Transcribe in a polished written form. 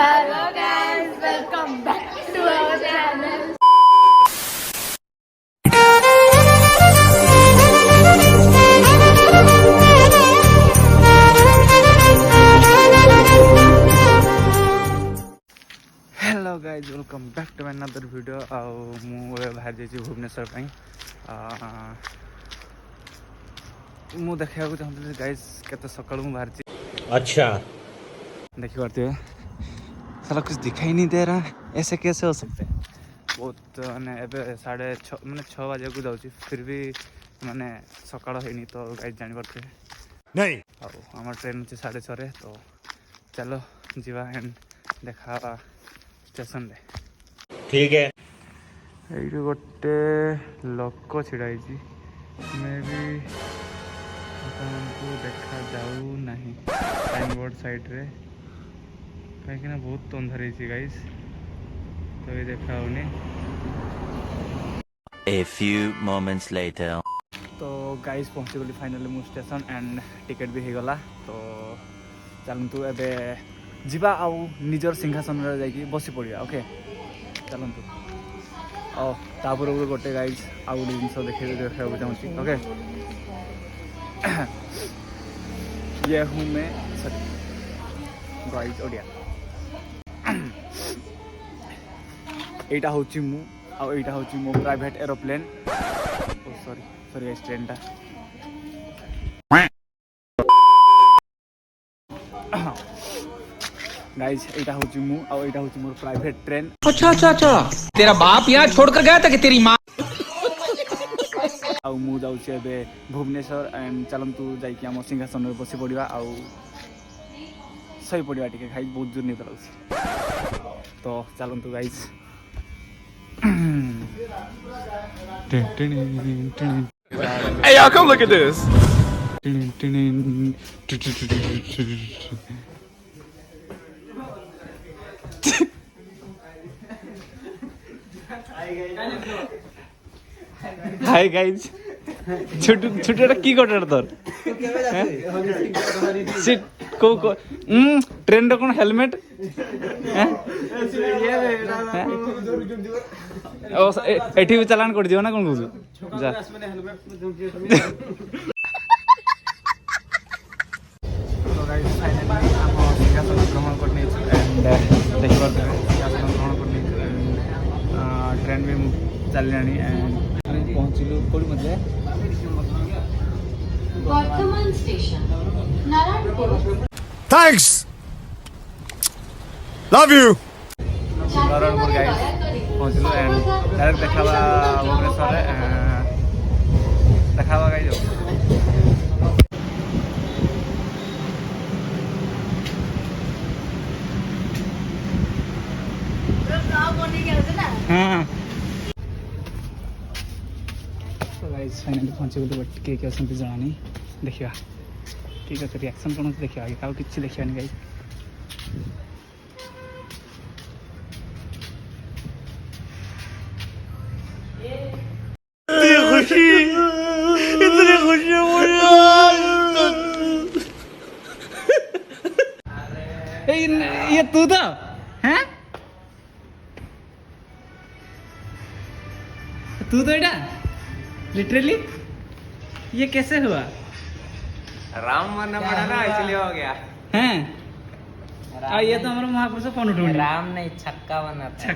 Hello guys, welcome back to our channel. Hello guys welcome back to another video बाहर जाइए भुवनेश्वर मु देखा चाहूँ गाइज केते सकाल बाहर। अच्छा देखी पाते हुए साला कुछ दिखाई नहीं दे रहा, ऐसे कैसे हो सकते हैं। बहुत मैंने एवं 6:30 मैंने 6 बजे को जाऊँ फिर भी मैंने सकाल है तो गाइज जापारे नहीं आम ट्रेन अच्छे 6:30 तो चलो जीवा एंड देखा स्टेशन रे। ठीक है ये गोटे लोक छिड़ाई मे भी देखा जाऊ ना साइन बोर्ड साइड रे कहीं बहुत अंधार गाइस तो ये देखा A few moments later. तो गाइस पहुँची गली फाइनाली मु स्टेशन एंड टिकेट भी हो गला। तो चलतु एबे जीवा आउ निजर सिंहासन जाकि बसी पड़ा। ओके चलतु तापर गोटे गाइज आउ गोटे जिन देखा चाहूँगी। ओके ये हूँ मैं गाइज ओडिया एटा हूँ मु आईटा हूँ मो private aeroplane sorry sorry guys train टा गाइज एटा हूँ मु आईटा हूँ मोर प्राइवेट ट्रेन। अच्छा अच्छा अच्छा तेरा बाप यहाँ छोड़कर गया था कि तेरी माँ आउ मु जाऊँ एबे भुवनेश्वर एंड चलतु जाकि आम सिंहासन में बसी पड़ा आउ सही पड़ा टे खाई बहुत जोर निद लगे तो चलतु guys. Hey y'all come look at this hi guys Chhotu छोटूटा की कटर तोर सीट को ट्रेन रो कोन हेलमेट एठी भी चालान कर दियो ना कोन कहू जा तो गाइज फाइनली हम सिंहासन भ्रमण करने एंड देखि पारते सिंहासन भ्रमण करने ट्रेन भी चलनी एंड पहुँचलु कौन मतलब Bardhaman Station, Naranpur. Thanks love you Narayanpur guys पहुँचलु एंड डायरेक्ट देखा भुवनेश्वर देखा गाइज। हाँ तो गाइज फाइनाली पहुँची गलु बट किए किए अच्छा जाना नहीं देखा ठीक अच्छे रिएक्शन कौन देखा आगे क्या किसी देखा नहीं गाइज। इतनी खुशी ये तू तो हैं तू तो एटा लिटरली ये कैसे हुआ? राम मानना पड़ा ना इसलिए हो गया। हैं ये तो हमारा महापुरुष फोन उठा राम नहीं छक्का बना था।